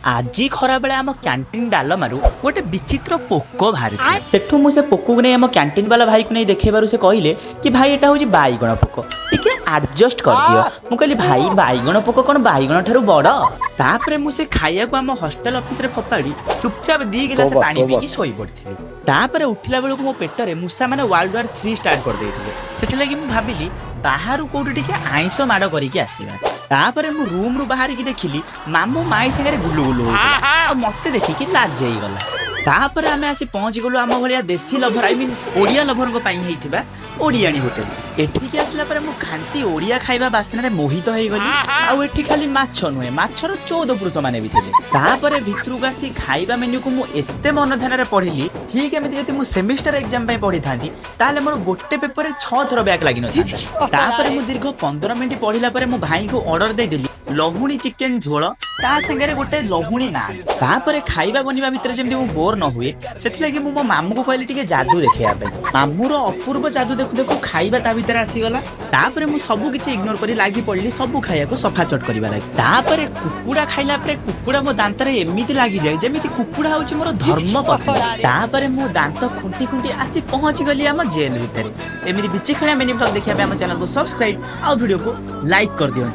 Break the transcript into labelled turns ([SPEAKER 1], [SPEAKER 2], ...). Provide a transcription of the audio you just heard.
[SPEAKER 1] आज खरा बेले आम कैंटीन डालमारू गोटे विचित्र पोको बाहरी सेठू मुझे पोको को नहीं आम कैंटीन वाला भाई को नहीं देखेबारू से कहले कि भाई एटा हूँ बैगण पोको टिके एडजस्ट कर दियो। मु कहली भाई बैगण पोको कौन बैगण ठारू बड़ तापरे मुझे खाइया को आम हॉस्टल ऑफिस रे फपाड़ी चुपचाप 2 गिलास पानी पीकी सोई पड़थि। तापरे उठिला बेलू मो पेटरे मूसा माने वर्ल्ड वार 3 स्टार्ट कर देथिले। सेठी लागि मु भाबिली बाहर कोठी टिके आइंस माड़ करिके आसीबा। तापरे मु रूम रु बाहर की देखिली मामू माई संगे गुलु गुलु होता मत देखिकी लाज जाइगला। तापरे आमे आसी पहुंची गलु आम भलिया देसी lover I mean Odia lover को पाई हेइथिबा ओडियानी होटल। एठिके आसला परे मु खांती ओडिया खाइबा बासना रे मोहित होई गली। आ एठी खाली माछ नुहे माछर 14 पुरुष माने भी थिले। तापरे भितरु गासी खाइबा मेन्यू को मु एते मन ध्यान रे पढिली ठीक एमिति जति मु सेमिस्टर एग्जाम पई पढी थांती ताले मोर गोटे पेपर रे 6 थरो बैक लागि नथांता। तापरे मु दीर्घ 15 मिनिट पढिला परे मु भाई को ऑर्डर दे देली लहुणी चिकन झोल ता संगे रे गोटे लहुणी नान। तापरे खाइबा बनिबा भितर जेमति मु बोर न हुए सेति लागि मु मो मामू को कहली टिके जादू देखिया पे। मामू रो अपूर्व जादू देखु देखु खाइबा ता भितर आसी गला। तापरे मु सब किछि इग्नोर करी लागि पड़ली सब खाइया को सफा चट करबा लागि। तापरे कुकुडा खाइला परे कुकुडा मो दांत रे एमिति लागि जाय जेमिति कुकुडा होछि मोर धर्म पत्नी। तापरे मु दांत खुंटी खुंटी आसी पहुंची गली हम जेल भितर। एमिति बिचिखणा मिनी ब्लॉग देखिया पे हम चैनल को सब्सक्राइब आ वीडियो को लाइक कर दियो।